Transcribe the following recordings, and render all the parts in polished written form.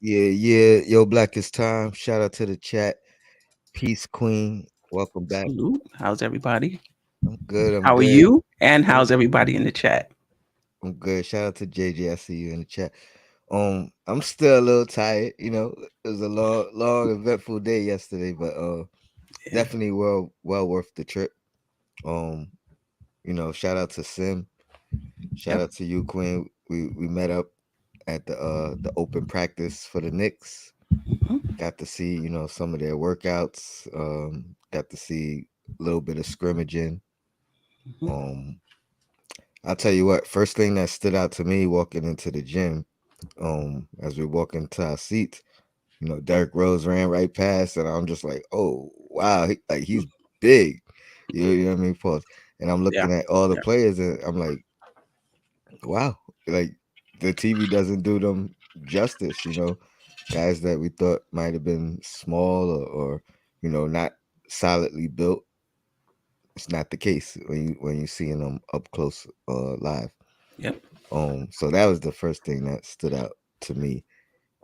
Yeah. Yo, Black is time. Shout out to the chat. Peace, Queen. Welcome back. Salute. How's everybody? I'm good. I'm How are good. you? And I'm how's everybody in the chat? I'm good. Shout out to JJ. I see you in the chat. I'm still a little tired. It was a long, eventful day yesterday, but Yeah. definitely well worth the trip. Um, shout out to Sim. Shout Yep. out to you, Queen. We met up at the open practice for the Knicks. Mhm. Got to see, some of their workouts. Got to see a little bit of scrimmaging. Mhm. Um, I'll tell you what, first thing that stood out to me walking into the gym, as we walk into our seats, Derrick Rose ran right past, and I'm just like, oh wow, he's big. You know what I mean? Pause. And I'm Yeah. looking at all the Yeah. players, and I'm like, wow, like the TV doesn't do them justice. Guys that we thought might have been small or not solidly built. It's not the case when you seeing them up close live. Yep. So that was the first thing that stood out to me.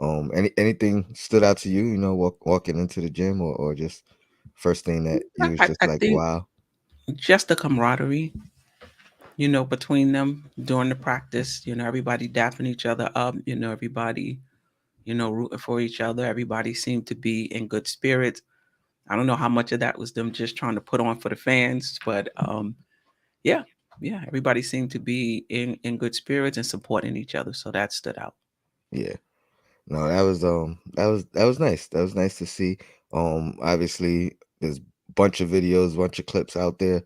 Anything stood out to you? Walking into the gym or just first thing that you was just I like, think wow, just the camaraderie, between them during the practice, everybody dapping each other up, everybody, rooting for each other. Everybody seemed to be in good spirits. I don't know how much of that was them just trying to put on for the fans, but yeah, yeah, everybody seemed to be in good spirits and supporting each other. So that stood out. yeah. No, that was nice. That was nice to see. Obviously, there's a bunch of videos, bunch of clips out there.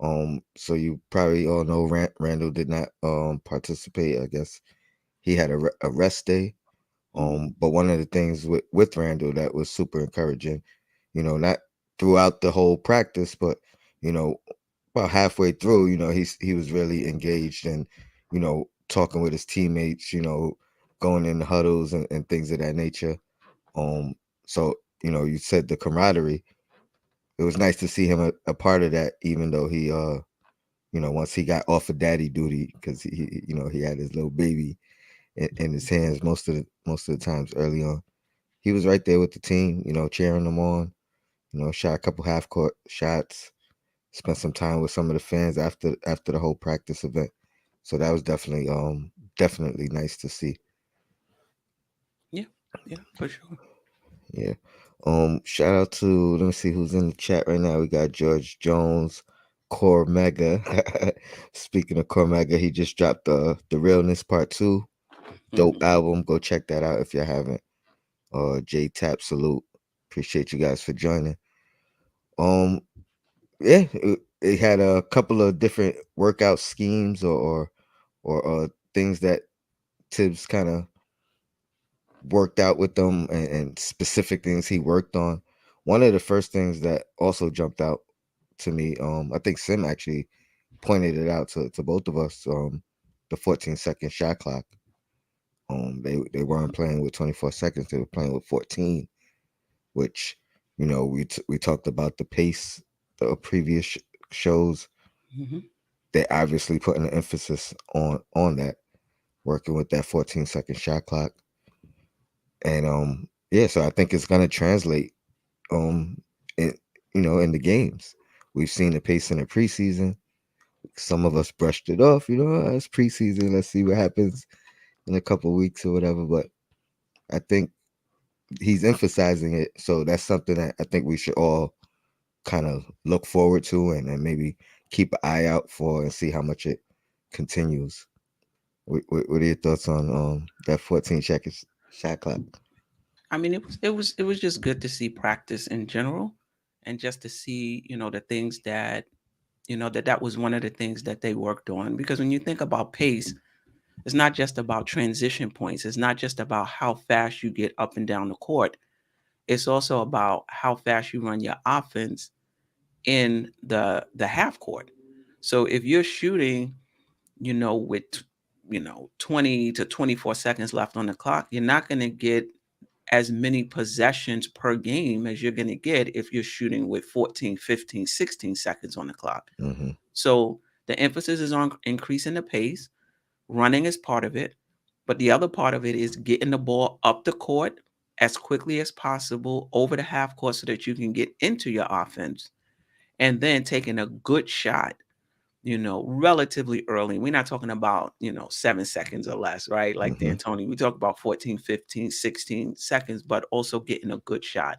So you probably all know Randall did not participate. I guess he had a rest day. Mhm. But one of the things with Randall that was super encouraging, not throughout the whole practice, but you know, about halfway through, he was really engaged and talking with his teammates, going in the huddles and things of that nature. Um, so you said the camaraderie. It was nice to see him a part of that, even though he once he got off of daddy duty because he had his little baby in his hands most of the times early on. He was right there with the team, cheering them on. Shot a couple half court shots. Spent some time with some of the fans after the whole practice event. So that was definitely nice to see. Yeah, yeah, for sure. Yeah. Shout out to, let me see who's in the chat right now. We got George Jones, Core Mega. Speaking of Core Mega, he just dropped the Realness Part 2. Dope Mhm. album. Go check that out if you haven't. J Tap salute. Appreciate you guys for joining. Um, yeah, it had a couple of different workout schemes or things that Tibbs kind of worked out with them and specific things he worked on. One of the first things that also jumped out to me, I think Sim actually pointed it out to both of us. The 14-second shot clock. They weren't playing with 24 seconds; they were playing with 14, which we talked about the pace the previous shows. Mhm. They obviously putting an emphasis on that, working with that 14-second shot clock, and yeah, so I think it's gonna translate um in in the games. We've seen the pace in the preseason. Some of us brushed it off, it's preseason. Let's see what happens in a couple weeks or whatever. But I think he's emphasizing it, so that's something that I think we should all kind of look forward to and maybe keep an eye out for and see how much it continues. What are your thoughts on that 14 shot clock? I mean, it was just good to see practice in general, and just to see the things that that was one of the things that they worked on. Because when you think about pace, it's not just about transition points. It's not just about how fast you get up and down the court. It's also about how fast you run your offense in the half court. So if you're shooting, with 20 to 24 seconds left on the clock, you're not going to get as many possessions per game as you're going to get if you're shooting with 14, 15, 16 seconds on the clock. Mm-hmm. So the emphasis is on increasing the pace. Running is part of it, But the other part of it is getting the ball up the court as quickly as possible over the half court so that you can get into your offense, and then taking a good shot, relatively early. We're not talking about, 7 seconds or less, right? Like Hmm. D'Antoni, we talk about 14, 15, 16 seconds, but also getting a good shot.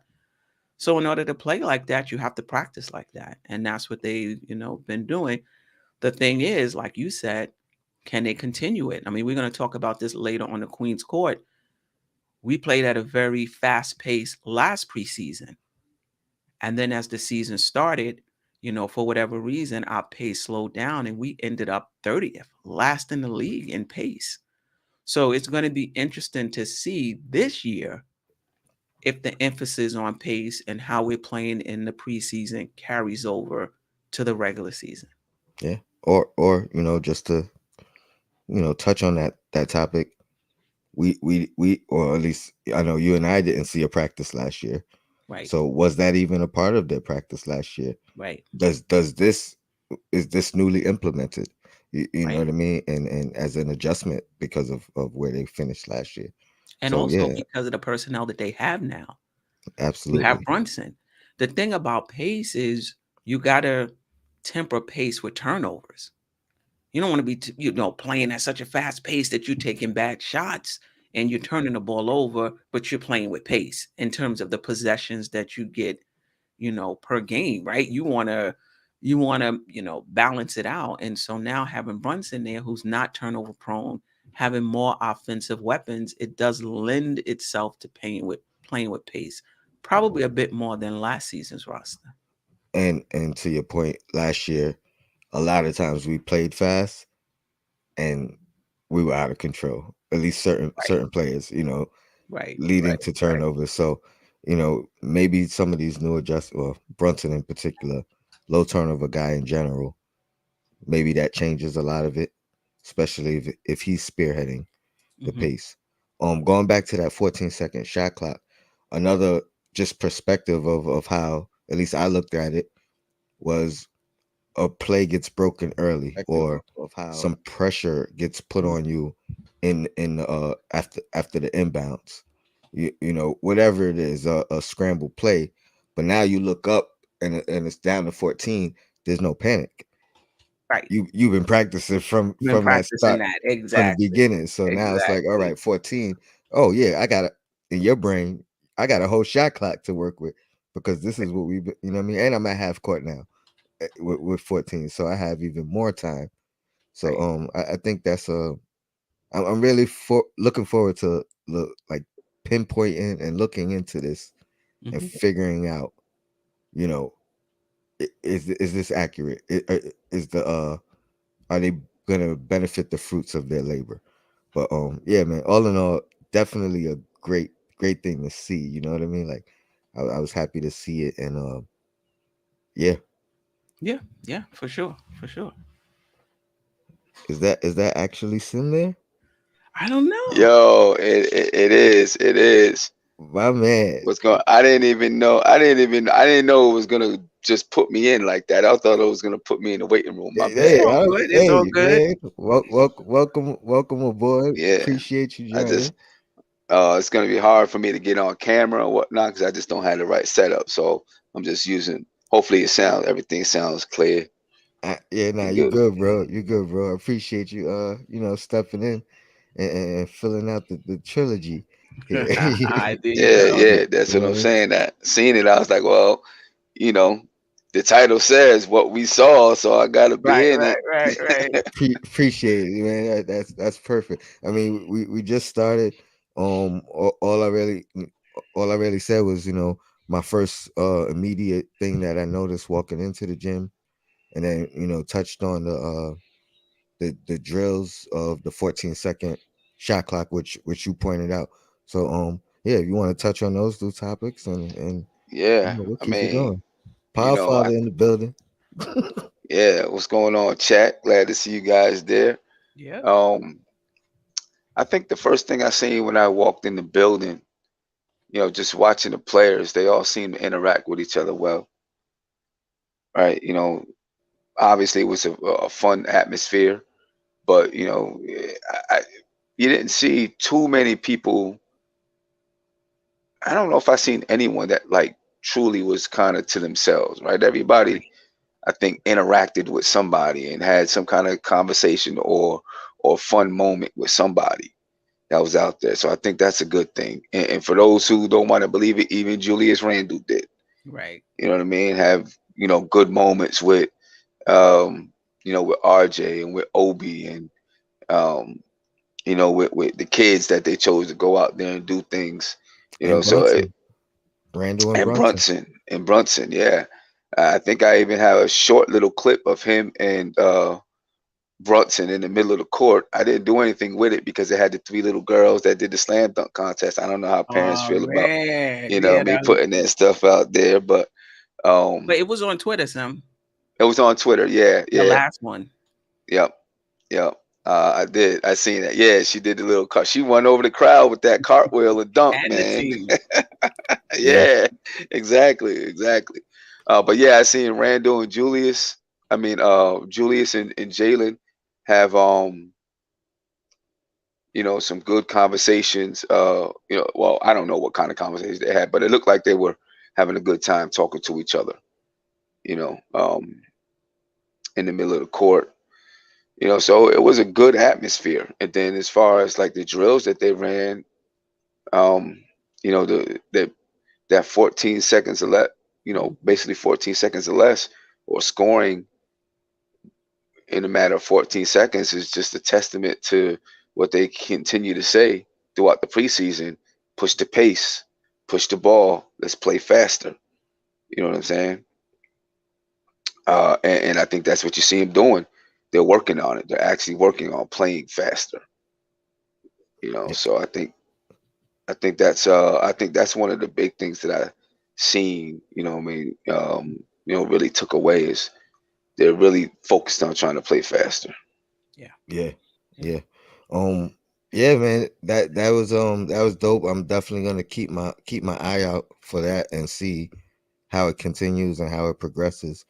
So in order to play like that, you have to practice like that. And that's what they, been doing. The thing is, like you said, can they continue it? I mean, we're going to talk about this later on the Queen's Court. We played at a very fast pace last preseason. And then as the season started, for whatever reason, our pace slowed down and we ended up 30th, last in the league in pace. So it's going to be interesting to see this year if the emphasis on pace and how we're playing in the preseason carries over to the regular season. Yeah. Or just to touch on that topic. We or at least I know you and I didn't see a practice last year. Right, So was that even a part of their practice last year? right, Does this is this newly implemented? You know right. what I mean? And as an adjustment because of where they finished last year. And So also yeah, because of the personnel that they have now. You have absolutely. Brunson. The thing about pace is you got to temper pace with turnovers. You don't want to be, playing at such a fast pace that you're taking bad shots and you're turning the ball over, but you're playing with pace in terms of the possessions that you get, per game, right? You want to, balance it out. And so now having Brunson there, who's not turnover prone, having more offensive weapons, it does lend itself to playing with pace, probably a bit more than last season's roster. And to your point, last year, a lot of times we played fast and we were out of control. At least Right, certain players, right, leading right, to right. turnovers. So, maybe some of these new adjust well, Brunson in particular, low turnover guy in general, maybe that changes a lot of it, especially if he's spearheading the Hmm. pace. Going back to that 14-second shot clock, another just perspective of how at least I looked at it was a play gets broken early Perspective or of how. some pressure gets put Mhm. on you in after the inbounds. Whatever it is, a scramble play, but now you look up and it's down to 14. There's no panic. Right. You've been practicing Been from that practicing start, that. from the Exactly. beginning. So now it's like, all Exactly. right, 14. Oh yeah, I got it in your brain. I got a whole shot clock to work with because this is what you know what I mean. And I'm at half court now with 14, so I have even more time. So Right. I think that's I'm really looking forward to like pinpointing and looking into this and Mhm. figuring out, you know, is this accurate? Is the are they gonna benefit the fruits of their labor? But yeah, man. All in all, definitely a great thing to see. You know what I mean? Like, I was happy to see it, and yeah. Yeah. Yeah. For sure. For sure. Is that actually Sim there? I don't know. Yo, it is. It is. My man. What's going I didn't even know. I didn't know it was gonna just put me in like that. I thought it was gonna put me in the waiting room. My It's Hey, bad. all good. It's all hey, good. man. Welcome aboard. Yeah. Appreciate you I joining. just it's gonna be hard for me to get on camera and whatnot because I just don't have the right setup. So I'm just using hopefully everything sounds clear Yeah, nah, and you good. good, bro. You good, bro. I appreciate you, stepping in and filling out the trilogy here. There you Yeah, go. yeah, that's what I'm Yeah. saying. That seeing it, I was like, well, you know, the title says what we saw, so I gotta Right. be in Right. it. Right. Right. Appreciate it, man. That's perfect. I mean, we just started. All I really said was, my first immediate thing that I noticed walking into the gym, and then touched on the drills of the 14-second shot clock, which you pointed out. So yeah, if you want to touch on those two topics, and Yeah, we'll I keep it mean, going. Power I father in the building. yeah, what's going on, chat? Glad to see you guys there. Yep. Um, I think the first thing I seen when I walked in the building, just watching the players, they all seem to interact with each other well, right? Obviously it was a fun atmosphere, but you didn't see too many people. I don't know if I seen anyone that like truly was kind of to themselves, right? Everybody, I think, interacted with somebody and had some kind of conversation or fun moment with somebody that was out there. So I think that's a good thing. And for those who don't want to believe it, even Julius Randle did. Right. You know what I mean? Have, good moments with with RJ and with Obi and um, with the kids that they chose to go out there and do things. And So Brunson, Randall and and Brunson. Brunson, yeah. I think I even have a short little clip of him and Brunson in the middle of the court. I didn't do anything with it because they had the three little girls that did the slam dunk contest. I don't know how parents Oh feel about, man, yeah, me that was, putting that stuff out there, but but um, it was on Twitter, Sim. it was on Twitter. Yeah, The yeah, last one yep, yep. I did. I seen that. Yeah, she did the little cut. She won over the crowd with that cartwheel and dunk, and the man. team. Yeah, Yeah, exactly, exactly. But yeah, I seen Randall and Julius. I mean, Julius and Jalen have some good conversations. Well, I don't know what kind of conversations they had, but it looked like they were having a good time talking to each other. You know, um, in the middle of the court. So it was a good atmosphere. And then as far as like the drills that they ran, um, that 14 seconds or less, basically 14 seconds or less, or scoring in a matter of 14 seconds is just a testament to what they continue to say throughout the preseason. Push the pace, push the ball, let's play faster. You know what I'm saying? And I think that's what you see them doing. They're working on it. They're actually working on playing faster. yeah, So I think that's one of the big things that I seen. Really took away is they're really focused on trying to play faster. Yeah, yeah, yeah, yeah. Um, yeah, man. That was dope. I'm definitely gonna keep my eye out for that and see how it continues and how it progresses.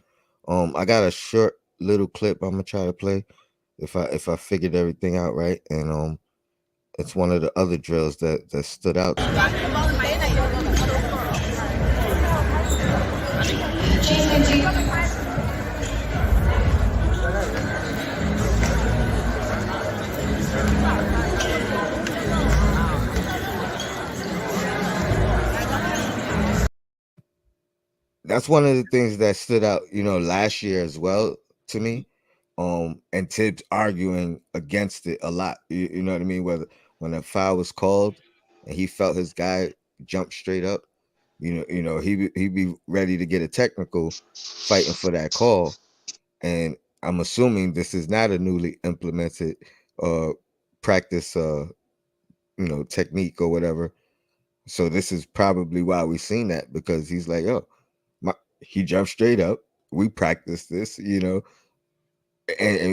I got a short little clip I'm gonna try to play if I figured everything out right, and it's one of the other drills that stood out to me. That's one of the things that stood out, last year as well to me. And Tibbs arguing against it a lot. You know what I mean? Whether when a foul was called and he felt his guy jump straight up, he'd be ready to get a technical, fighting for that call. And I'm assuming this is not a newly implemented uh practice technique or whatever. So this is probably why we've seen that, because he's like, oh, he jumped straight up. We practiced this, and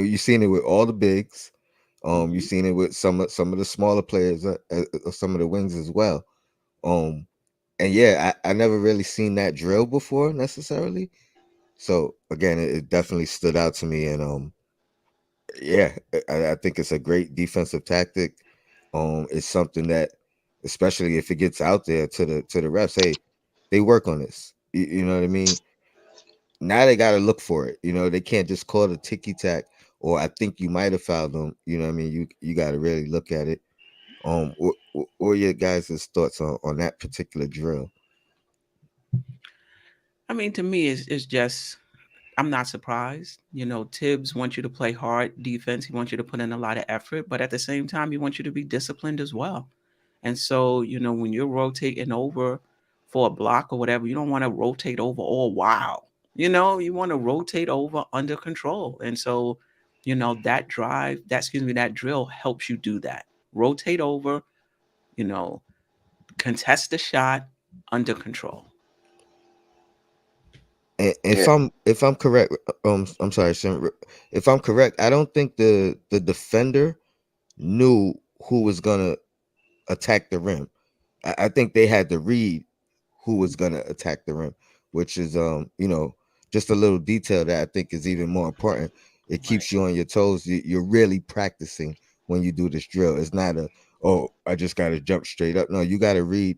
you've seen it with all the bigs. You've hmm seen it with some of the smaller players, some of the wings as well. Um, and yeah, I never really seen that drill before necessarily. So again, it definitely stood out to me, and yeah, I think it's a great defensive tactic. It's something that, especially if it gets out there to the refs, hey, they work on this. You know what I mean? Now they got to look for it. They can't just call it a ticky tack, or I think you might have fouled them. You know what I mean? You got to really look at it. What are your guys' thoughts on that particular drill? I mean, to me, it's just I'm not surprised. Tibbs wants you to play hard defense. He wants you to put in a lot of effort, but at the same time, he wants you to be disciplined as well. And so, when you're rotating over for a block or whatever, you don't want to rotate over all wild. You want to rotate over under control. And so, that drive, that drill helps you do that. Rotate over, you know, contest the shot under control. And if Yeah, I'm correct, I'm sorry, Sam, if I'm correct, I don't think the defender knew who was gonna attack the rim. I think they had to read who was gonna attack the rim, which is just a little detail that I think is even more important. It Right. keeps you on your toes. You're really practicing when you do this drill. It's not a, oh, I just got to jump straight up. No, you got to read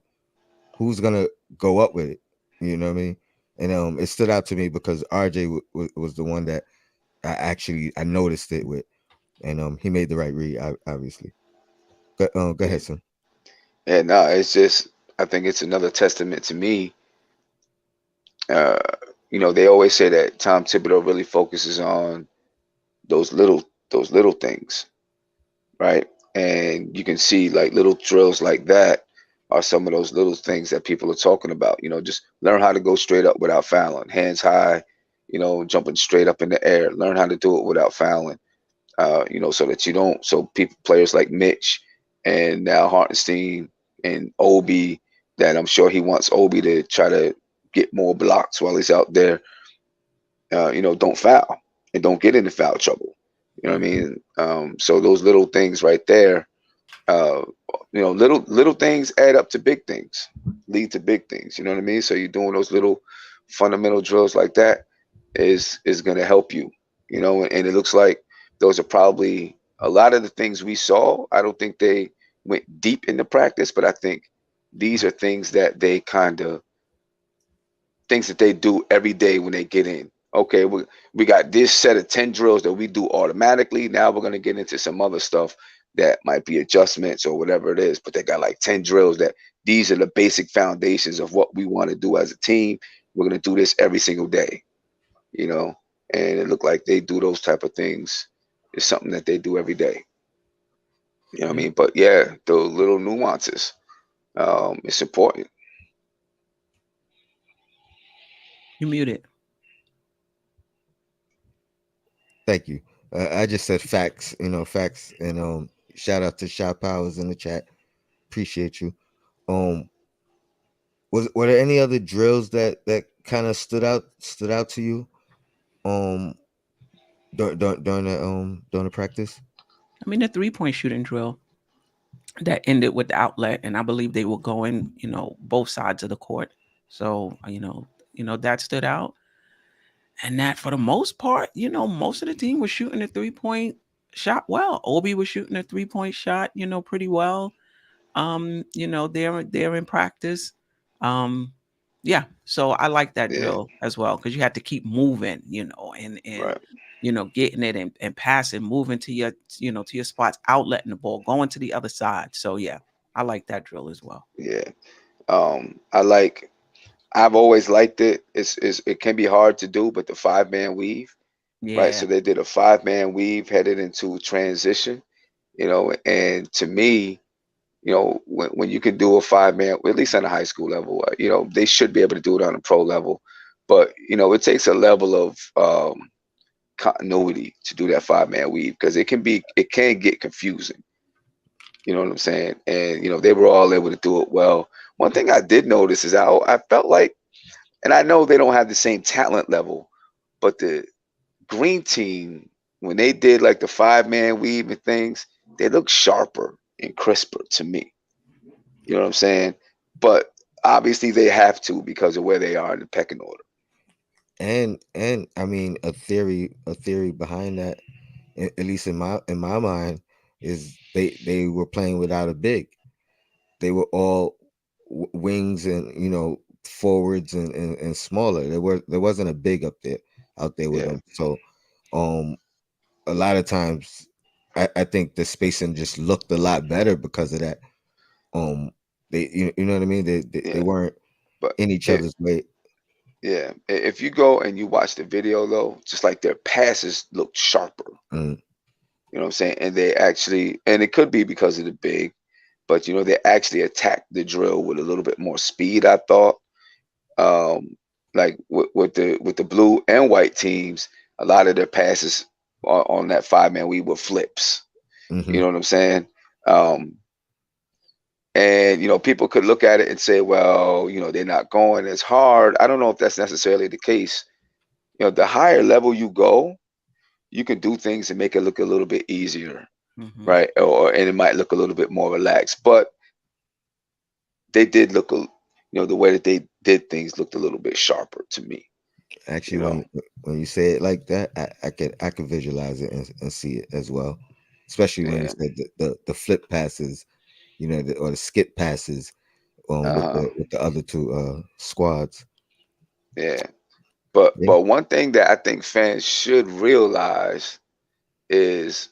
who's gonna go up with it. You know what I mean? And it stood out to me because RJ was the one that I noticed it with, and he made the right read. Obviously, go Yeah, ahead, son. yeah. No, it's just I think it's another testament to me. Uh, they always say that Tom Thibodeau really focuses on those little those little things, right? And you can see like little drills like that are some of those little things that people are talking about. Just learn how to go straight up without fouling, hands high, jumping straight up in the air. Learn how to do it without fouling. So that you don't. So people, players like Mitch and now Hartenstein and Obi, that I'm sure he wants Obi to try to get more blocks while he's out there. Don't foul and don't get into foul trouble. You know what I Mhm. mean? So those little things right there, uh, little things add up to big things, lead to big things. You know what I mean? So you're doing those little fundamental drills like that is going to help you. And it looks like those are probably a lot of the things we saw. I don't think they went deep into practice, but I think these are things that they kind of things that they do every day when they get in. Okay, we got this set of 10 drills that we do automatically. Now we're going to get into some other stuff that might be adjustments or whatever it is, but they got like 10 drills that these are the basic foundations of what we want to do as a team. We're going to do this every single day, you know, and it looked like they do those type of things. It's something that they do every day. You know what I Yeah. mean? But yeah, the little nuances, it's important. You muted. Thank you. I just said facts. Facts, and shout out to Shot Powers in the chat. Appreciate you. Um, were there any other drills that kind of stood out to you? Um, during the practice. I mean, the 3-point shooting drill that ended with the outlet, and I believe they were going, both sides of the court. So, that stood out. And that for the most part, most of the team was shooting a 3-point shot well. Obi was shooting a 3-point shot, pretty well. They're in practice. Um, yeah. So I like that Yeah, drill as well because you had to keep moving, and right. getting it and passing, moving to your spots, outletting the ball, going to the other side. So yeah, I like that drill as well. Yeah. I like. I've always liked it. It can be hard to do, but the 5-man weave, right? Yeah. So they did a 5-man weave headed into transition, and to me, when you can do a 5-man, at least on a high school level, they should be able to do it on a pro level, but it takes a level of continuity to do that 5-man weave because it can get confusing. You know what I'm saying? And they were all able to do it well. One thing I did notice is I felt like, and I know they don't have the same talent level, but the green team, when they did like the 5-man weave and things, they look sharper and crisper to me. You know what I'm saying? But obviously they have to because of where they are in the pecking order. And I mean, a theory behind that, at least in my mind, is they were playing without a big. They were all wings and forwards and smaller. There wasn't a big out there with Yeah, them. So um a lot of times I think the spacing just looked a lot better because of that. Um they you know what I mean? They yeah. weren't But in each it, other's way. yeah, if you go and you watch the video though, just like their passes look sharper. Mm, You know what I'm saying? And they actually, and it could be because of the big, but they actually attacked the drill with a little bit more speed. I thought, like with the blue and white teams, a lot of their passes on that 5-man weave were flips. You hmm know what I'm saying? Um, and people could look at it and say, well, they're not going as hard. I don't know if that's necessarily the case. The higher level you go, you can do things and make it look a little bit easier, Hmm. right? And it might look a little bit more relaxed. But they did look, the way that they did things looked a little bit sharper to me. Actually, You know, when you say it like that, I could visualize it and see it as well. especially when he Yeah. said the flip passes, or the skip passes, Uh-huh. with the other two squads. Yeah. But Yeah. but one thing that I think fans should realize is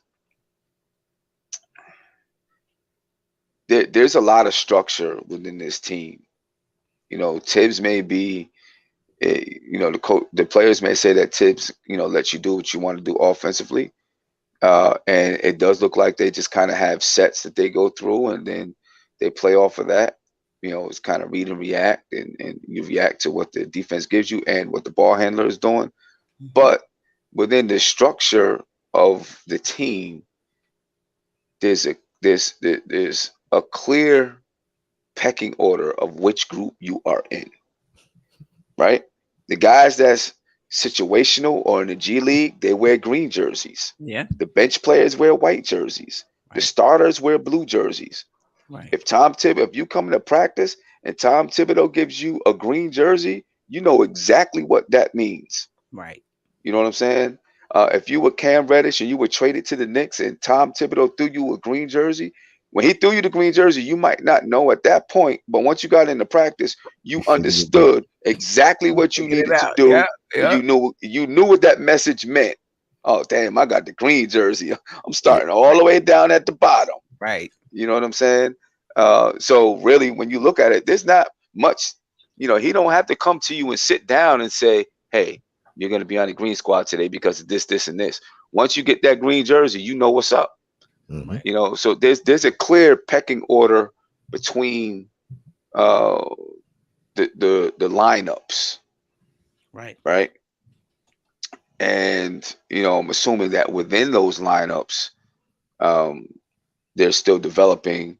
there's a lot of structure within this team. Tibbs may be, the players may say that Tibbs, lets you do what you want to do offensively, and it does look like they just kind of have sets that they go through, and then they play off of that. It's kind of read and react, and you react to what the defense gives you and what the ball handler is doing. Mhm. But within the structure of the team, there's a clear pecking order of which group you are in, right? The guys that's situational or in the G League, they wear green jerseys. Yeah. The bench players wear white jerseys. The Right. starters wear blue jerseys. Right. If you come to practice and Tom Thibodeau gives you a green jersey, you know exactly what that means. Right. You know what I'm saying? If you were Cam Reddish and you were traded to the Knicks and Tom Thibodeau threw you a green jersey, when he threw you the green jersey, you might not know at that point, but once you got into practice, You you figured it out. understood exactly what you Figure it needed to out. Yeah. do, and Yeah. you knew what that message meant. Oh damn, I got the green jersey. I'm Yeah. starting all the way down at the bottom. Right. You know what I'm saying? So really, when you look at it, there's not much. He don't have to come to you and sit down and say, "Hey, you're going to be on the green squad today because of this, this, and this." Once you get that green jersey, you know what's up. Hmm. Right. So there's a clear pecking order between uh, the lineups, Right. right? And I'm assuming that within those lineups, um, they're still developing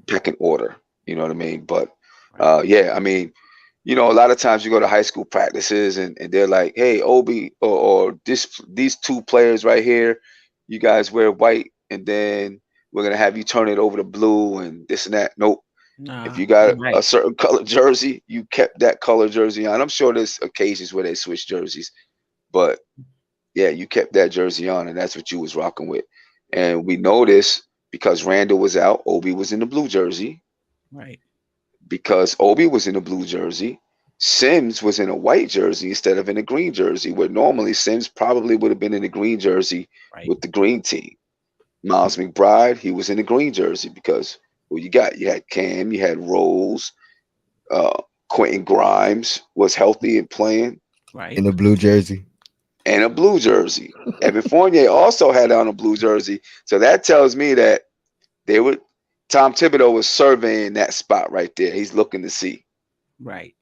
pecking order. You know what I mean? But Right. yeah, I mean, a lot of times you go to high school practices and they're like, "Hey, Obi, or these two players right here, you guys wear white, and then we're gonna have you turn it over to blue and this and that." Nope. If Nah. you got You're a right. certain color jersey, you kept that color jersey on. I'm sure there's occasions where they switch jerseys, but yeah, you kept that jersey on, and that's what you was rocking with. And we know this because Randall was out, Obi was in the blue jersey. Right. Because Obi was in a blue jersey, Sims was in a white jersey instead of in a green jersey, where normally Sims probably would have been in a green jersey Right. with the green team. Miles McBride, he was in a green jersey because who you got? You had Cam, you had Rose, uh, Quentin Grimes was healthy and playing, Right. In the blue jersey. and a blue jersey. Evan Fournier also had on a blue jersey. So that tells me that they would Tom Thibodeau was surveying that spot right there. He's looking to see, Right.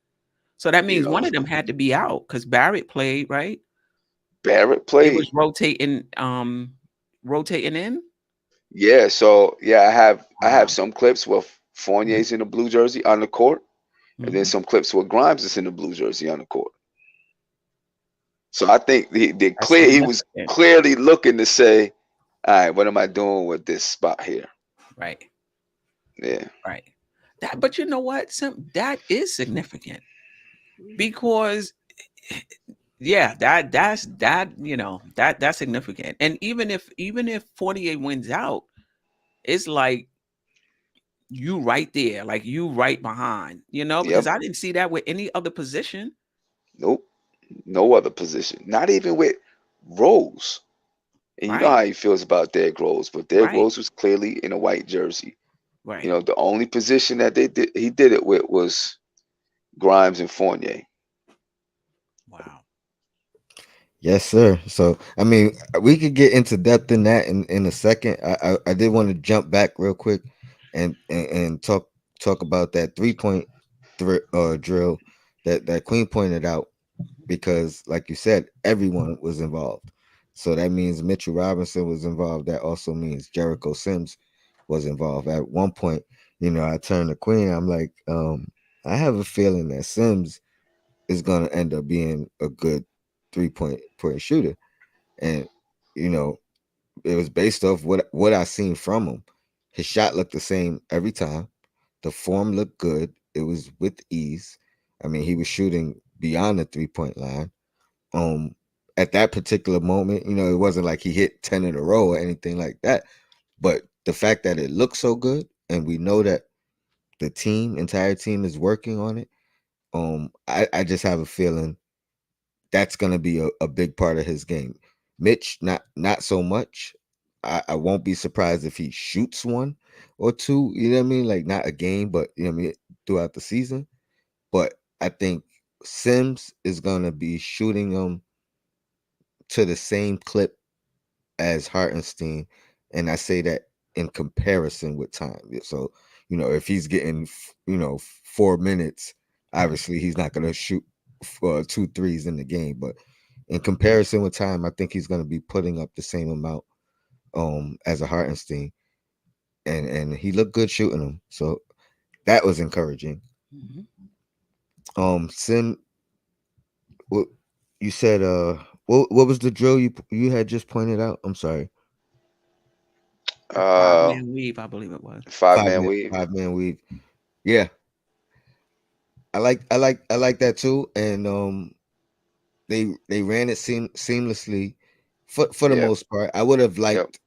So that you means know. one of them had to be out because Barrett played, right? Barrett They was played. rotating in. Yeah, so yeah, I have Wow. some clips where Fournier's in a blue jersey on the court, and then Mm-hmm. some clips where Grimes is in a blue jersey on the court. So I think That's he was significant. clearly looking to say, all right, what am I doing with this spot here? Right. Yeah. Right. But you know what? That is significant because yeah, that's significant. And even if Fournier wins out, it's like you right there, like you right behind, because Yep. I didn't see that with any other position. Nope. No other position. Not even with Rose. And you know Right. how he feels about Derrick Rose, but Derrick Right. Rose was clearly in a white jersey. Right. The only position that he did it with was Grimes and Fournier. Wow. Yes, sir. So, I mean, we could get into depth in that in a second. I did want to jump back real quick and talk about that 3 point drill that Queen pointed out, because, like you said, everyone was involved. So that means Mitchell Robinson was involved. That also means Jericho Sims was involved. At one point, I turned to Queen. I'm like, I have a feeling that Sims is going to end up being a good 3 point shooter. And you know, it was based off what I seen from him. His shot looked the same every time. The form looked good. It was with ease. I mean, he was shooting beyond the 3 point line. Um, at that particular moment, it wasn't like he hit 10 in a row or anything like that. But the fact that it looks so good, and we know that the entire team is working on it, I just have a feeling that's going to be a big part of his game. Mitch, not so much. I won't be surprised if he shoots one or two, you know what I mean? Like not a game, but throughout the season. But I think Sims is going to be shooting them to the same clip as Hartenstein, and I say that in comparison with time. So, if he's getting 4 minutes, obviously he's not going to shoot 2 threes in the game, but in comparison with time, I think he's going to be putting up the same amount as a Hartenstein, and he looked good shooting them. So that was encouraging. Sim, what you said? What was the drill you had just pointed out? I'm sorry. The 5-man weave, I believe it was. 5-man weave. 5-man weave. Yeah, I like that too. And they ran it seamlessly for the most part. I would have liked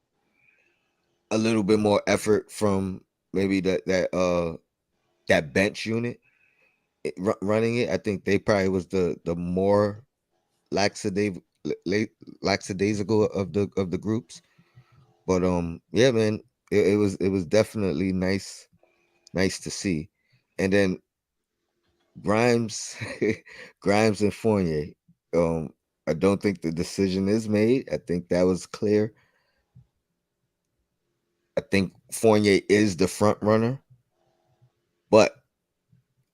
a little bit more effort from maybe that bench unit running it. I think they probably was the more lackadaisical of the groups. But yeah, man, it was definitely nice to see. And then Grimes Grimes and Fournier. I don't think the decision is made. I think that was clear. I think Fournier is the front runner, but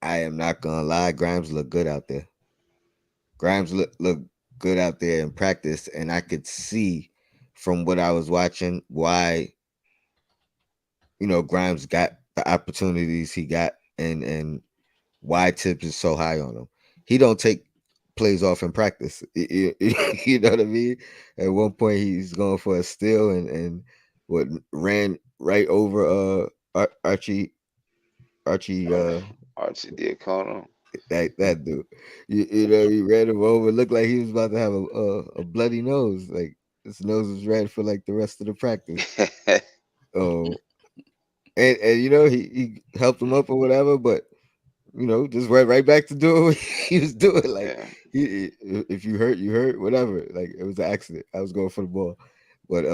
I am not gonna lie, Grimes looked good out there. Grimes looked good out there in practice, and I could see from what I was watching why Grimes got the opportunities he got, and why Thib is so high on him. He don't take plays off in practice. You know what I mean? At one point, he's going for a steal and what ran right over Archie Diacono. That dude. He ran him over. It looked like he was about to have a bloody nose. Like his nose was red for like the rest of the practice. Oh, and he helped him up or whatever, but just went right back to doing what he was doing. Like, if you hurt, you hurt, whatever. Like, it was an accident. I was going for the ball. But,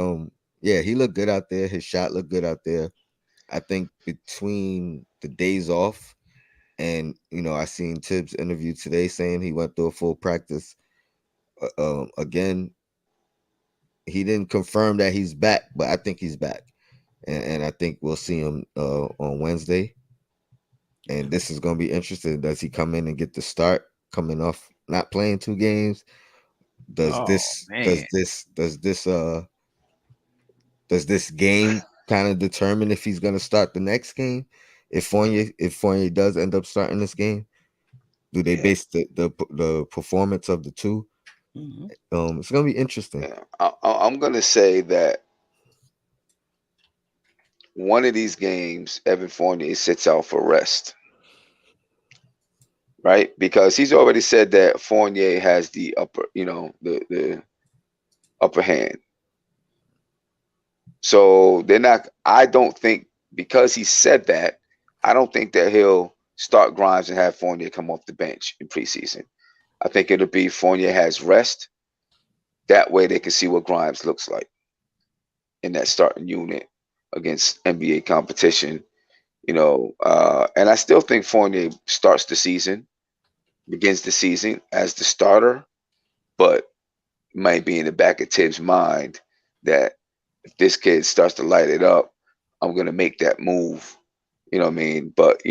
yeah, he looked good out there. His shot looked good out there. I think between the days off and, I seen Thib's interview today saying he went through a full practice. Again, he didn't confirm that he's back, but I think he's back. And I think we'll see him on Wednesday. And this is going to be interesting. Does he come in and get the start coming off not playing 2 games? Does this game kind of determine if he's going to start the next game? If Fournier does end up starting this game, do they base the performance of the two? It's going to be interesting. Yeah. I'm going to say that one of these games, Evan Fournier sits out for rest, right? Because he's already said that Fournier has the upper, the upper hand. So they're not. I don't think, because he said that, I don't think that he'll start Grimes and have Fournier come off the bench in preseason. I think it'll be Fournier has rest. That way they can see what Grimes looks like in that starting unit against NBA competition, and I still think Fournier starts the season, begins the season as the starter, but might be in the back of Thib's mind that if this kid starts to light it up, I'm going to make that move. You know what I mean? But,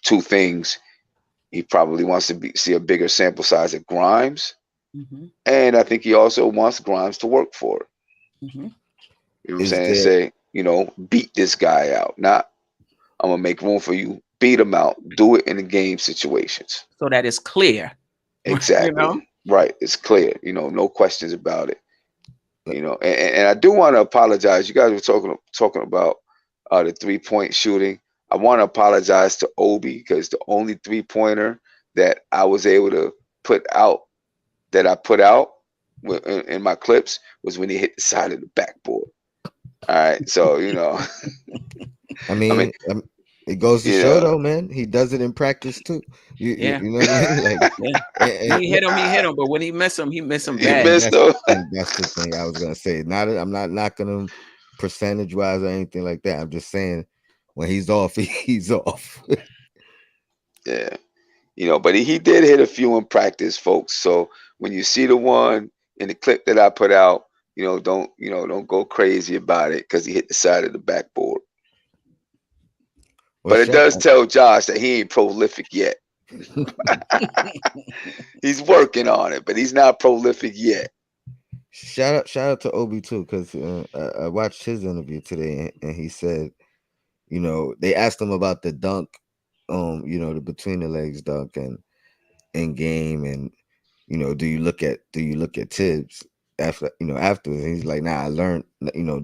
two things. He probably wants to see a bigger sample size of Grimes. And I think he also wants Grimes to work for it. You know what I'm saying? Say, beat this guy out. Not, I'm going to make room for you. Beat him out. Do it in the game situations. So that it's clear. Exactly. Right. It's clear. No questions about it. And I do want to apologize. You guys were talking about the 3-point shooting. I want to apologize to Obi, because the only 3-pointer that I was able to put out, in my clips was when he hit the side of the backboard. All right, so I I mean, mean, it goes to you show know, though, man. He does it in practice too. Yeah, You know what I mean? Like, yeah. When he hit him, but when he missed him he bad. missed though. and that's the thing I was gonna say. Not I'm not knocking him percentage wise or anything like that. I'm just saying when he's off, he's off. Yeah, but he did hit a few in practice, folks. So when you see the one in the clip that I put out, don't go crazy about it because he hit the side of the backboard. Well, But it does tell Josh that he ain't prolific yet. He's working on it, but he's not prolific yet. shout out to Obi too, because I watched his interview today, and he said, they asked him about the dunk, the between the legs dunk and in game, and do you look at Tibbs afterwards? And he's like, nah, I learned,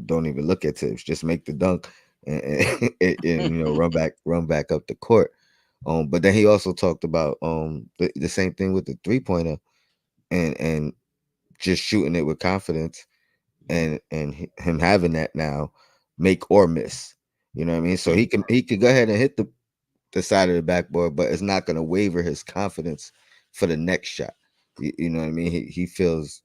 don't even look at Tibbs, just make the dunk and run back up the court. But then he also talked about the same thing with the 3-pointer and just shooting it with confidence and him having that now, make or miss. You know what I mean? So he could go ahead and hit the side of the backboard, but it's not going to waver his confidence for the next shot. You know what I mean? He feels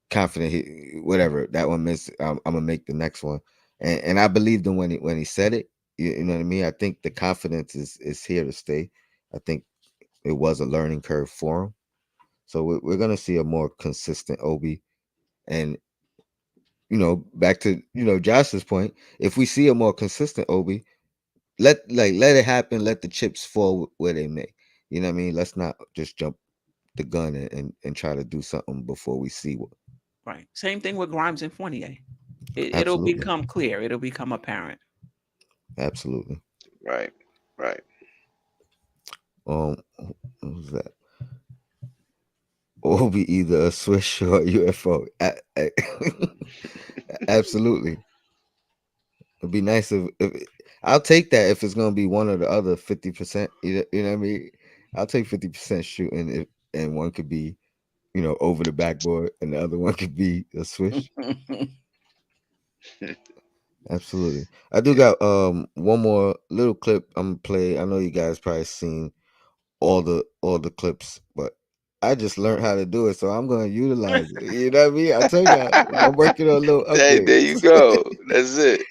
confident. Whatever that one missed, I'm gonna make the next one, and I believed him when he said it. You know what I mean? I think the confidence is here to stay. I think it was a learning curve for him, so we're gonna see a more consistent Obi. And back to Josh's point, if we see a more consistent Obi, let it happen. Let the chips fall where they may. You know what I mean? Let's not just jump the gun and try to do something before we see what. Right. Same thing with Grimes and Fournier. It'll Absolutely, become clear. It'll become apparent. absolutely. Right. What was that? Obi either a swish or a UFO. Absolutely. It'd be nice if I'll take that if it's gonna be one or the other 50%. You know what I mean? I'll take 50% shooting and one could be, over the backboard and the other one could be a swish. Absolutely. I do got one more little clip I'm gonna play. I know you guys probably seen all the clips, but I just learned how to do it, so I'm gonna utilize it. You know what I mean? I told you I'm working on a little There upgrade. you go. That's it.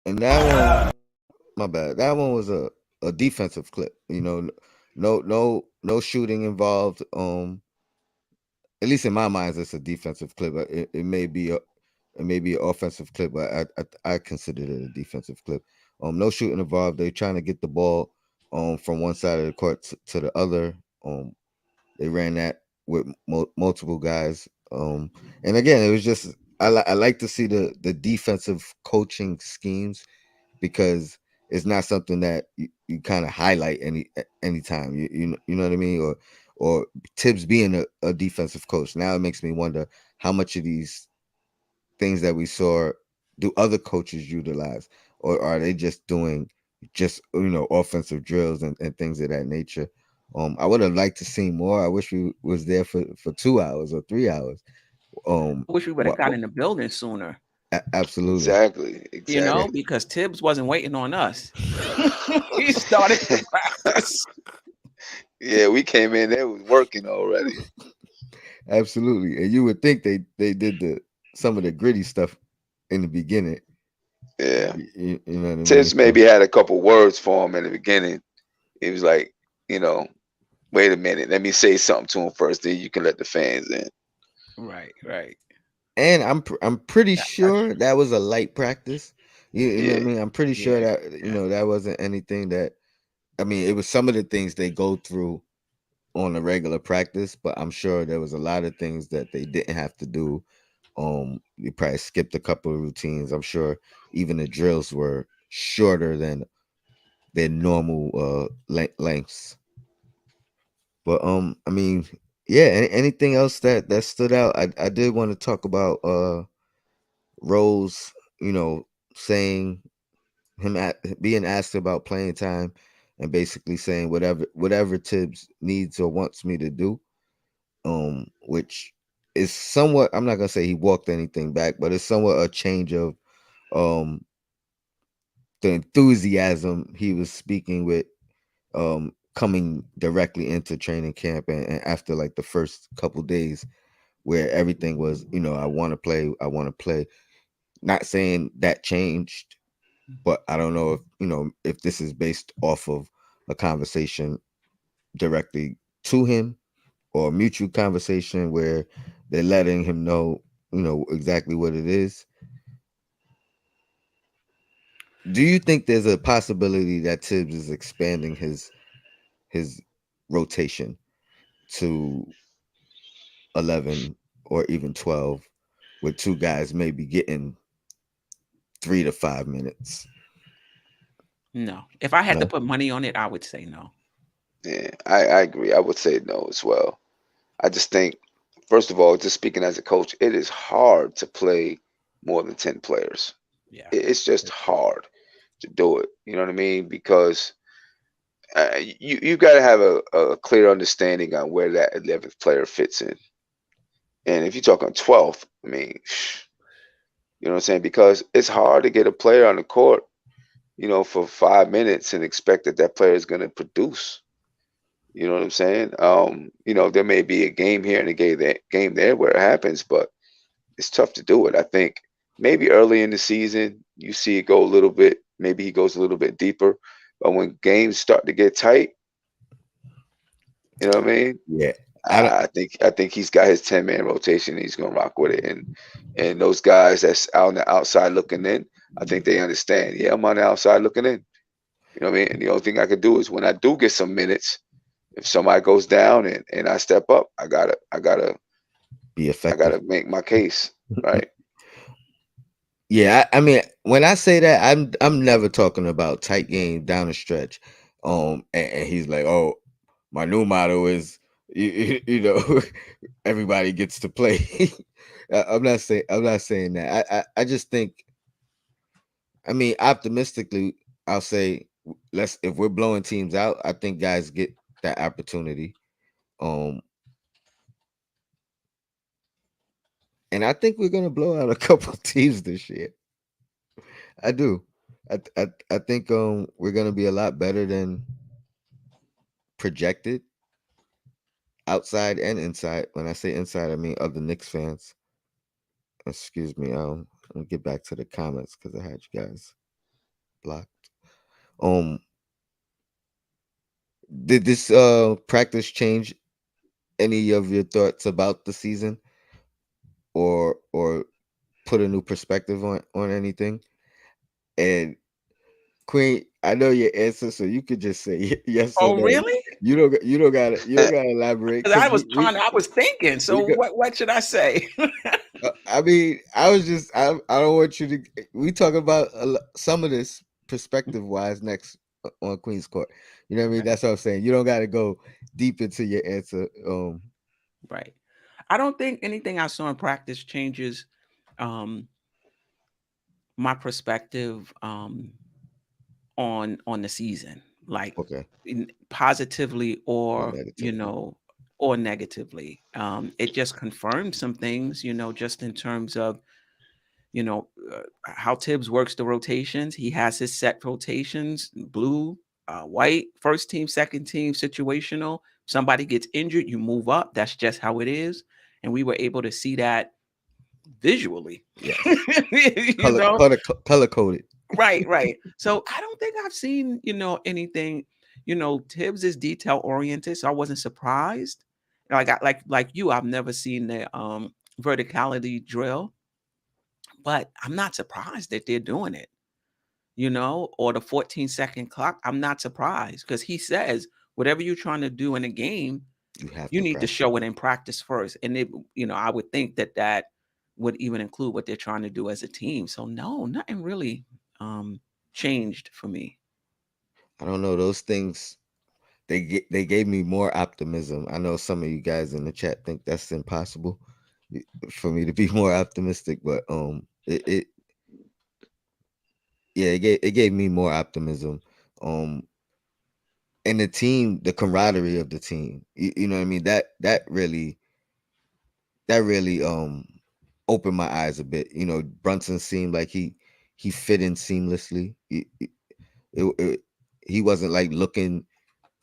And that one, my bad. That one was a defensive clip. No shooting involved. At least in my mind, it's a defensive clip. It may be an offensive clip, but I consider it a defensive clip. No shooting involved. They're trying to get the ball from one side of the court to the other. They ran that with multiple guys. And again, it was just I like to see the defensive coaching schemes, because it's not something that you kind of highlight anytime. You know what I mean? Or Tibbs being a defensive coach. Now it makes me wonder how much of these things that we saw do other coaches utilize, or are they just doing offensive drills and things of that nature. I would have liked to see more. I wish we was there for 2 hours or 3 hours. I wish we would have got in the building sooner. Absolutely. Exactly. Because Tibbs wasn't waiting on us. He started to practice. Yeah, we came in, they was working already. Absolutely. And you would think they did some of the gritty stuff in the beginning. Yeah. You know what I mean? Tibbs maybe had a couple words for him in the beginning. He was like, wait a minute, let me say something to him first, then you can let the fans in. Right. And I'm pretty sure that was a light practice. You know what I mean? I'm pretty sure that that wasn't anything that, I mean, it was some of the things they go through on a regular practice, but I'm sure there was a lot of things that they didn't have to do. You probably skipped a couple of routines. I'm sure even the drills were shorter than their normal lengths. But I mean, yeah. Anything else that stood out? I did want to talk about Rose. saying being asked about playing time and basically saying whatever Tibbs needs or wants me to do, which is somewhat, I'm not gonna say he walked anything back, but it's somewhat a change of um the enthusiasm he was speaking with coming directly into training camp, and after like the first couple days where everything was, I want to play, I want to play. Not saying that changed, but I don't know if if this is based off of a conversation directly to him or a mutual conversation where they're letting him know, exactly what it is. Do you think there's a possibility that Tibbs is expanding his rotation to 11 or even 12, with two guys maybe getting 3 to 5 minutes? No. If I had to No. put money on it, I would say no. Yeah, I agree. I would say no as well. I just think, first of all, just speaking as a coach, it is hard to play more than 10 players. Yeah. It's just hard to do it. You know what I mean? Because you got to have a clear understanding on where that 11th player fits in. And if you're talking 12th, I mean, you know what I'm saying? Because it's hard to get a player on the court, for 5 minutes and expect that that player is going to produce. You know what I'm saying? There may be a game here and a game there where it happens, but it's tough to do it. I think maybe early in the season you see it go a little bit. Maybe he goes a little bit deeper, but when games start to get tight, you know what I mean? Yeah. I don't. I think he's got his 10-man rotation. And he's gonna rock with it, and those guys that's out on the outside looking in, I think they understand. Yeah, I'm on the outside looking in. You know what I mean? And the only thing I could do is when I do get some minutes, if somebody goes down and I step up, Be I effective. gotta make my case, right? Yeah, I mean, when I say that, I'm never talking about tight game down the stretch. And he's like, "Oh, my new motto is, everybody gets to play." I'm not saying that. I just think, I mean, optimistically, I'll say, let's if we're blowing teams out, I think guys get that opportunity. Um, and I think we're gonna blow out a couple teams this year. I do. I think we're gonna be a lot better than projected, outside and inside. When I say inside, I mean other Knicks fans. Excuse me. Let me get back to the comments because I had you guys blocked. Um, did this practice change any of your thoughts about the season, or put a new perspective on anything? And Queen, I know your answer, so you could just say yes or Oh, no. really? You don't gotta elaborate, Because I because was we trying. I was thinking. So we got. what should I say? I mean, I was just I don't want you to. We talk about some of this perspective wise next, on Queen's Court. You know what I mean? Okay. That's what I'm saying. You don't got to go deep into your answer. Right. I don't think anything I saw in practice changes um, my perspective on the season, like Okay, positively or or negatively. or negatively. It just confirmed some things, just in terms of how Tibbs works the rotations. He has his set rotations: blue, white, first team, second team, situational. Somebody gets injured, you move up. That's just how it is, and we were able to see that visually. Yes, you color know color color coded. Right, right. So I don't think I've seen, anything. Tibbs is detail oriented, so I wasn't surprised. Like you, I've never seen the verticality drill, but I'm not surprised that they're doing it, or the 14-second clock. I'm not surprised because he says whatever you're trying to do in a game, You have you to need to practice. show it in practice first. And I would think that would even include what they're trying to do as a team. So no, nothing really um changed for me. I don't know, those things. They gave me more optimism. I know some of you guys in the chat think that's impossible for me to be more optimistic, but it yeah, it gave me more optimism. Um, and the team, the camaraderie of the team. You know what I mean? That really opened my eyes a bit. You know, Brunson seemed like he fit in seamlessly. It, he wasn't like looking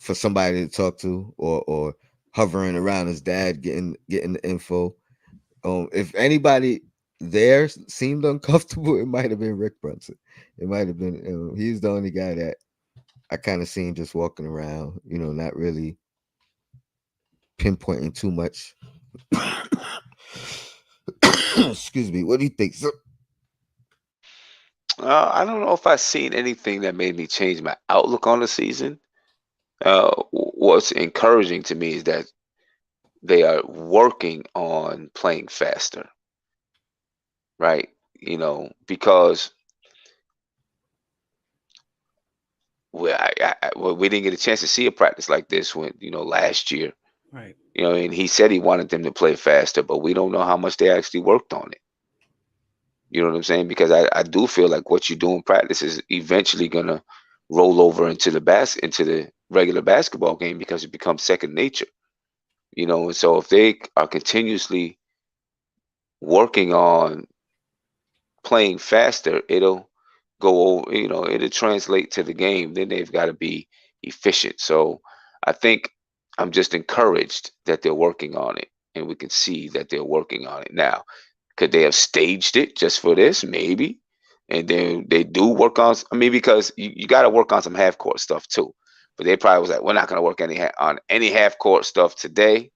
for somebody to talk to, or hovering around his dad getting the info. If anybody there seemed uncomfortable, it might have been Rick Brunson. It might have been he's the only guy that I kind of seen just walking around, not really pinpointing too much. Excuse me. What do you think, sir? I don't know if I've seen anything that made me change my outlook on the season. What's encouraging to me is that they are working on playing faster, right? Because we didn't get a chance to see a practice like this when last year. Right. And he said he wanted them to play faster, but we don't know how much they actually worked on it. You know what I'm saying? Because I do feel like what you do in practice is eventually gonna roll over into the regular basketball game because it becomes second nature. And so if they are continuously working on playing faster, it'll go over, it'll translate to the game. Then they've got to be efficient. So I think I'm just encouraged that they're working on it, and we can see that they're working on it now. Could they have staged it just for this? Maybe. And then they do work on, I mean, because you got to work on some half court stuff too. But they probably was like, we're not going to work on any half court stuff today.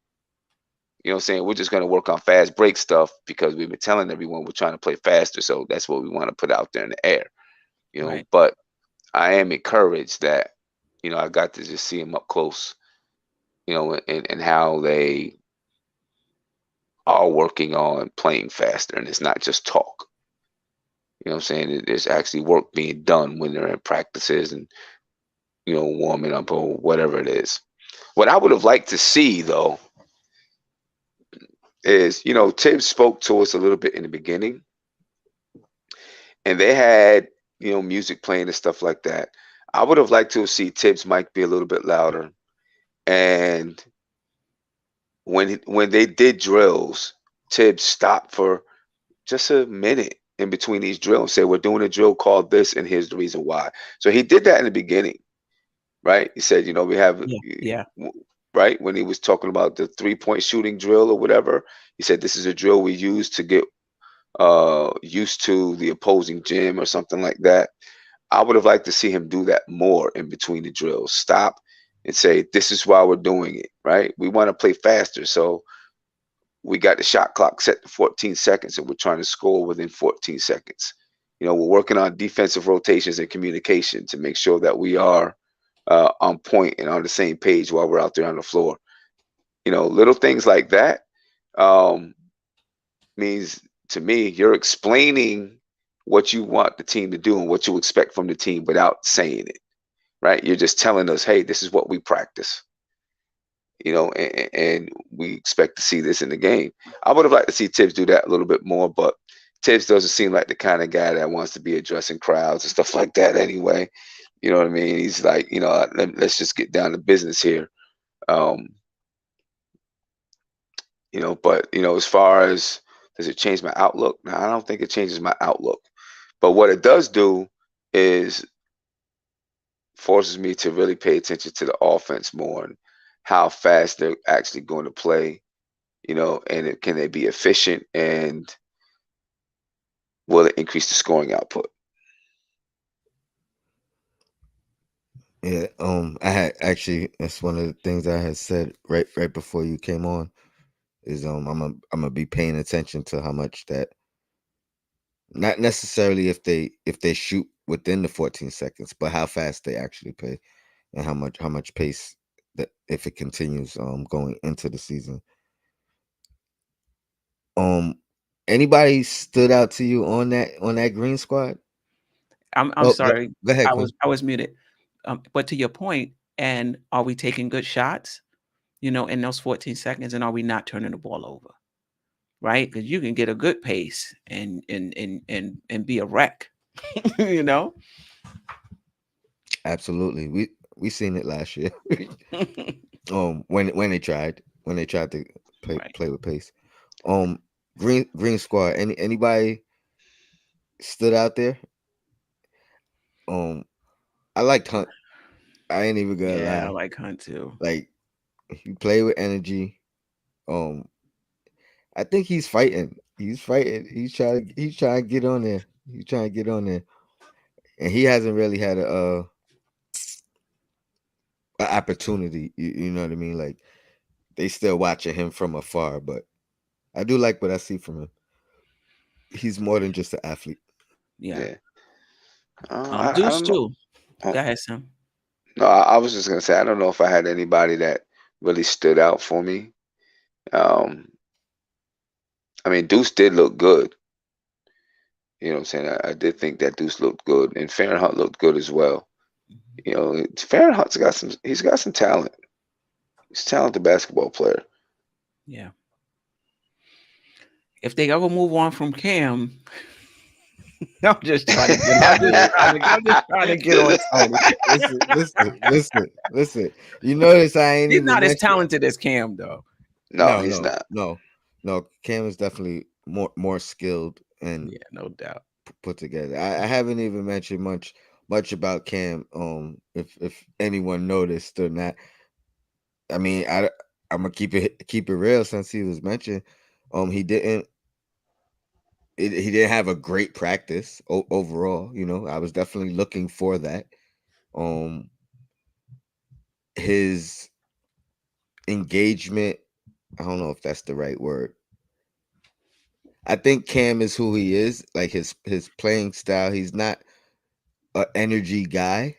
You know what I'm saying? We're just going to work on fast break stuff because we've been telling everyone we're trying to play faster. So that's what we want to put out there in the air. Right. But I am encouraged that, I got to just see them up close, and how they are working on playing faster. And it's not just talk. You know what I'm saying? There's actually work being done when they're in practices and, warming up or whatever it is. What I would have liked to see, though, is, Tibbs spoke to us a little bit in the beginning, and they had, music playing and stuff like that. I would have liked to see Tibbs' mic be a little bit louder. And when they did drills, Tibbs stopped for just a minute in between these drills and said, we're doing a drill called this, and here's the reason why. So he did that in the beginning, right? He said, we have, Yeah. Yeah. right? When he was talking about the 3-point shooting drill or whatever, he said, this is a drill we use to get used to the opposing gym or something like that. I would have liked to see him do that more in between the drills. Stop and say, this is why we're doing it, right? We want to play faster. So we got the shot clock set to 14 seconds and we're trying to score within 14 seconds. We're working on defensive rotations and communication to make sure that we are on point and on the same page while we're out there on the floor. Little things like that means to me you're explaining what you want the team to do and what you expect from the team without saying it, right? You're just telling us, hey, this is what we practice, and we expect to see this in the game. I would have liked to see Tibbs do that a little bit more, but Tibbs doesn't seem like the kind of guy that wants to be addressing crowds and stuff like that anyway. You know what I mean? He's like, let's just get down to business here. Um, but as far as does it change my outlook? No, I don't think it changes my outlook. But what it does do is forces me to really pay attention to the offense more and how fast they're actually going to play, and can they be efficient, and will it increase the scoring output? Yeah, I had actually that's one of the things I had said right before you came on is I'm gonna be paying attention to how much that, not necessarily if they shoot within the 14 seconds, but how fast they actually play and how much pace that if it continues going into the season. Um Anybody stood out to you on that green squad? I'm Oh, sorry. go ahead, I Quinn. was muted. But to your point, and are we taking good shots, in those 14 seconds, and are we not turning the ball over? Right? Because you can get a good pace and be a wreck, You know. Absolutely. We seen it last year. When they tried to Right. play with pace. Um, Green Squad. Anybody stood out there? Um, I liked Hunt. I ain't even gonna Yeah, I lie. like Hunt too. Like he played with energy. Um, I think he's fighting. He's fighting. He's trying to get on there. He's trying to get on there, and he hasn't really had a opportunity. You know what I mean? Like they still watching him from afar, but I do like what I see from him. He's more than just an athlete. Yeah. Yeah. I Deuce don't know. too. Uh, Go ahead, Sam. No, I was just gonna say I don't know if I had anybody that really stood out for me. Um, I mean, Deuce did look good. You know what I'm saying? I did think that Deuce looked good, and Fahrenheit looked good as well. Mhm. You know, Fahrenheit's got some. He's got some talent. He's a talented basketball player. Yeah. If they ever move on from Cam, I'm just trying to get. I'm just Yeah. trying to. I'm just trying to get on Tony. Listen. You notice I ain't He's even not as mentioned. talented as Cam, though. No, No, he's no, not. no, no. Cam is definitely more skilled and Yeah, no doubt. put together. I haven't even mentioned much about Cam. If anyone noticed or not, I mean, I'm gonna keep it real since he was mentioned. He didn't. He didn't have a great practice overall. You know, I was definitely looking for that. Um, his engagement. I don't know if that's the right word. I think Cam is who he is. Like his playing style. He's not an energy guy.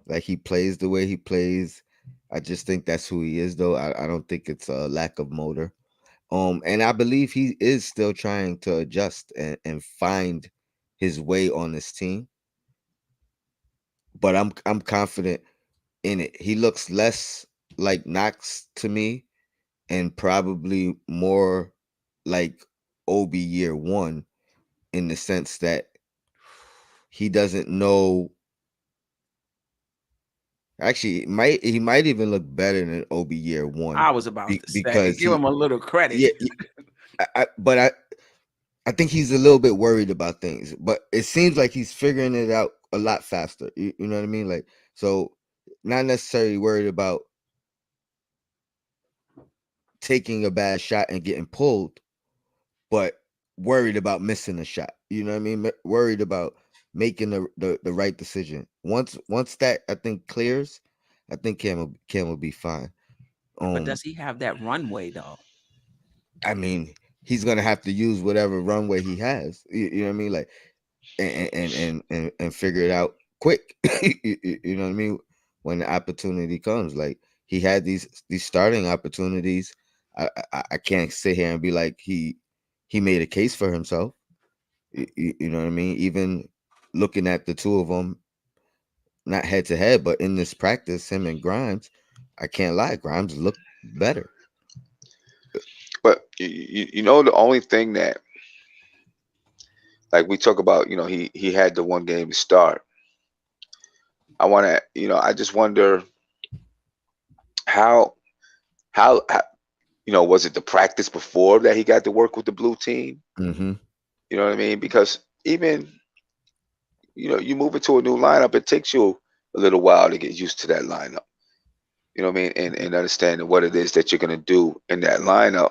Like he plays the way he plays. I just think that's who he is, though. I don't think it's a lack of motor. And I believe he is still trying to adjust and find his way on this team. But I'm confident in it. He looks less like Knox to me, and probably more like Obi year one in the sense that he doesn't know. Actually, he might even look better than Obi year one I was about to say, because give him a little credit. yeah, but I think he's a little bit worried about things, but it seems like he's figuring it out a lot faster. You know what I mean? Like, so not necessarily worried about taking a bad shot and getting pulled, but worried about missing a shot. You know what I mean? Worried about making the right decision. Once that I think clears, I think Cam will be fine. But Um, does he have that runway though? I mean, he's gonna have to use whatever runway he has. You know what I mean? Like, and figure it out quick. You know what I mean? When the opportunity comes, like he had these starting opportunities. I can't sit here and be like he made a case for himself. You know what I mean? Even looking at the two of them, not head to head, but in this practice, him and Grimes, I can't lie, Grimes looked better. But you know the only thing that like we talk about, you know, he had the one game to start. I want to, you know, I just wonder how how you know, was it the practice before that he got to work with the blue team? Mm-hmm. You know what I mean? Because even, you know, you move into a new lineup, it takes you a little while to get used to that lineup. You know what I mean? And understanding what it is that you're gonna do in that lineup.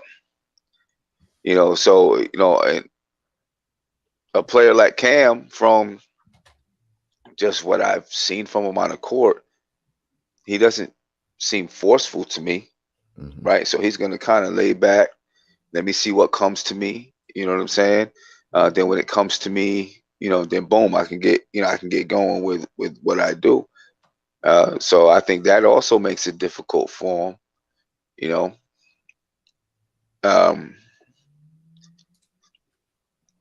You know, so you know, and a player like Cam, from just what I've seen from him on the court, he doesn't seem forceful to me, Mm-hmm. right? So he's gonna kind of lay back. Let me see what comes to me. You know what I'm saying? Then when it comes to me, you know, then boom, I can get, you know, I can get going with what I do. So I think that also makes it difficult for him. You know, um,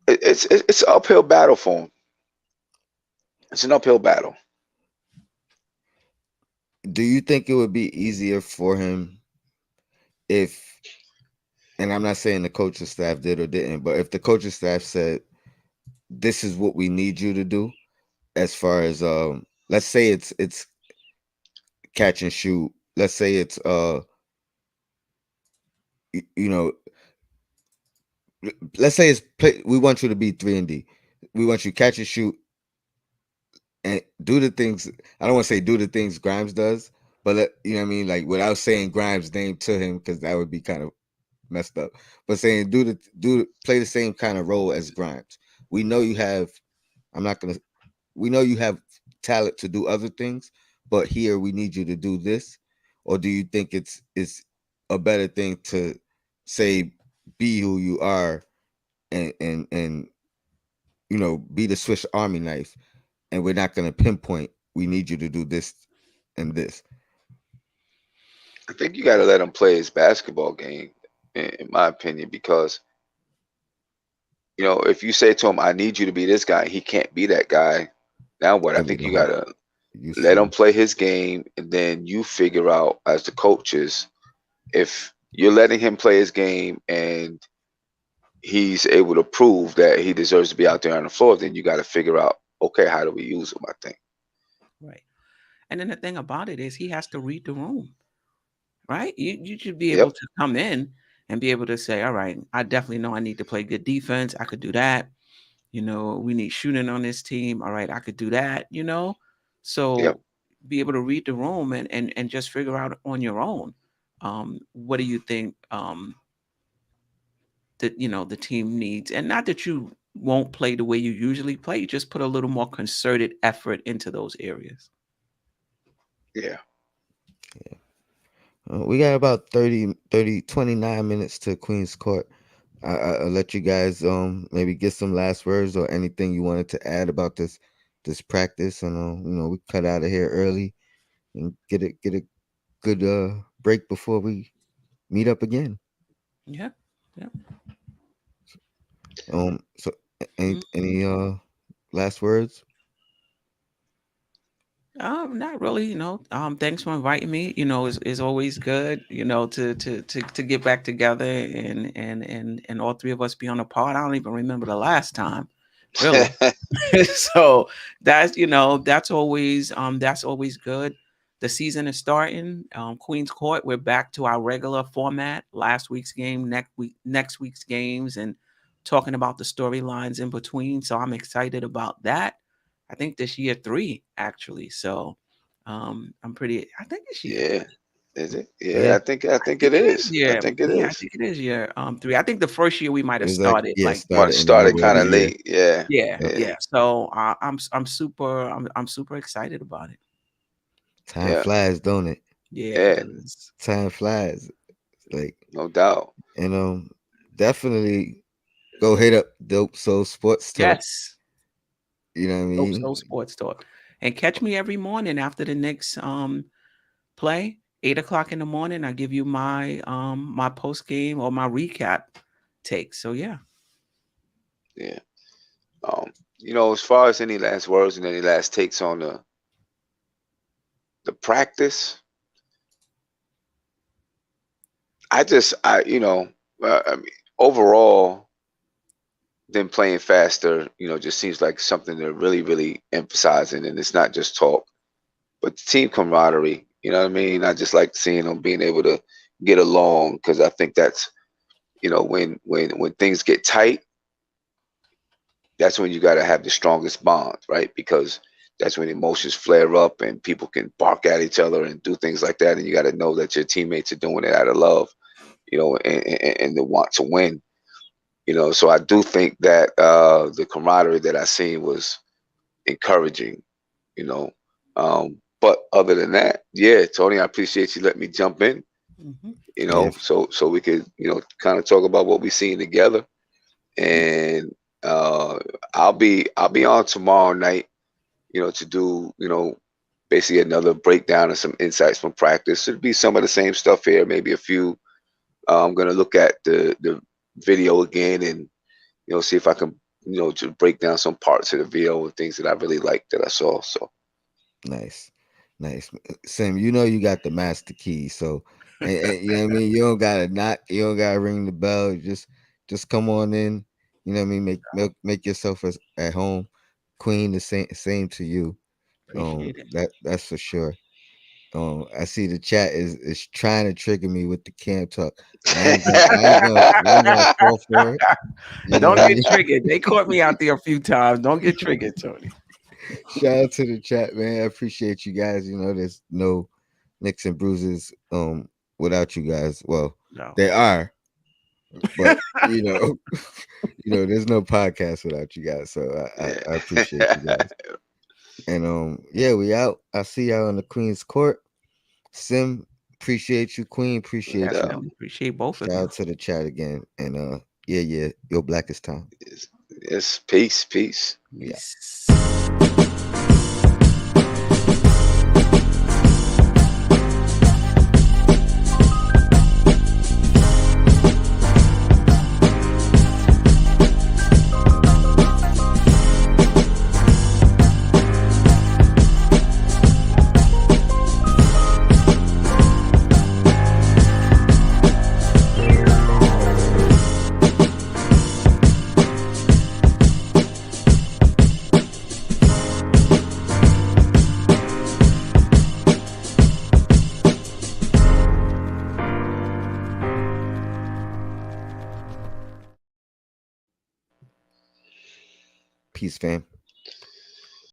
it's an uphill battle for him. It's an uphill battle. Do you think it would be easier for him if, and I'm not saying the coaching staff did or didn't, but if the coaching staff said this is what we need you to do as far as let's say it's catch and shoot. Let's say it's you know, let's say it's play, we want you to be 3 and D. We want you catch and shoot and do the things. I don't want to say do the things Grimes does, but you know what I mean, like without saying Grimes' name to him because that would be kind of messed up. But saying play the same kind of role as Grimes. We know you have. I'm not gonna. We know you have talent to do other things, but here we need you to do this. Or do you think it's a better thing to say be who you are and be the Swiss Army knife, and we're not gonna pinpoint. We need you to do this and this. I think you got to let him play his basketball game, in my opinion, because if you say to him, "I need you to be this guy," he can't be that guy. Now what? I Then we think you don't got have to you let him see. play his game, and then you figure out as the coaches if you're letting him play his game and he's able to prove that he deserves to be out there on the floor, then you got to figure out, okay, how do we use him? I think. Right. And then the thing about it is he has to read the room, right? You should be able Yep. to come in and be able to say, all right, I definitely know I need to play good defense. I could do that. We need shooting on this team. All right, I could do that. Yep. So be able to read the room and just figure out on your own. What do you think that the team needs? And not that you won't play the way you usually play, you just put a little more concerted effort into those areas. Yeah. We got about 29 minutes to Queen's Court. I'll let you guys maybe get some last words or anything you wanted to add about this practice, and we cut out of here early and get a good break before we meet up again. Yeah. Yeah. So any Mm. any last words? Not really, thanks for inviting me. It's always good, to get back together and all three of us be on a pod. I don't even remember the last time, really. So that's always good. The season is starting. Queens Court, we're back to our regular format. Last week's game, next week's games, and talking about the storylines in between. So I'm excited about that. I think this year 3 actually. So I think this year Yeah. 3. Is it? Yeah, Yeah, I think think it it is is. I year. think it Yeah, I is. think it is year 3. I think the first year we might it have was like started yeah, like But started in the started middle of kind the of year. late. Yeah. yeah, Yep. Yeah. yeah. So I'm super I'm super excited about it. Time Yeah. flies, don't it? Yeah, it Yeah. does. Time flies. Like No doubt. and definitely go hit up Dope Soul Sports Talk. Yes. You know what I Dope mean? Soul Sports Talk. And catch me every morning after the Knicks play, 8 o'clock in the morning. I give you my post game or my recap take. So yeah. Yeah. Um, as far as any last words and any last takes on the practice, I mean, overall, them playing faster, just seems like something they're really, really emphasizing, and it's not just talk, but the team camaraderie. You know what I mean? I just like seeing them being able to get along because I think that's when things get tight, that's when you got to have the strongest bond, right? Because that's when emotions flare up and people can bark at each other and do things like that, and you got to know that your teammates are doing it out of love, and the want to win. So I do think that the camaraderie that I seen was encouraging. You know, but other than that, yeah, Tony, I appreciate you letting me jump in. Hmm. Yeah, So we could kind of talk about what we seen together, and uh, I'll be on tomorrow night. To do basically another breakdown of some insights from practice. It'd be some of the same stuff here, maybe a few. I'm gonna look at the video again and see if I can just break down some parts of the video and things that I really liked that I saw. So nice, nice. Sam, you got the master key, so and you know what I mean. You don't gotta knock. You don't gotta ring the bell. Just come on in. You know what I mean? Make yourself at home. Queen, the same to you. Appreciate it. That's for sure. I see the chat is trying to trigger me with the cam talk. I ain't gonna fall for it. You know what Don't I get mean? triggered. They caught me out there a few times. Don't get triggered, Tony. Shout out to the chat, man. I appreciate you guys. You know, there's no Knicks and Bruises without you guys. Well, No. they are, but there's no podcast without you guys. So I appreciate you guys. And yeah, we out. I see y'all on the Queen's Court. Sim, appreciate you. Queen, appreciate you. Definitely appreciate both of Shout you. out to the chat again. And yeah, your blackest time. Yes, peace. Yeah. Yes. Peace, fam.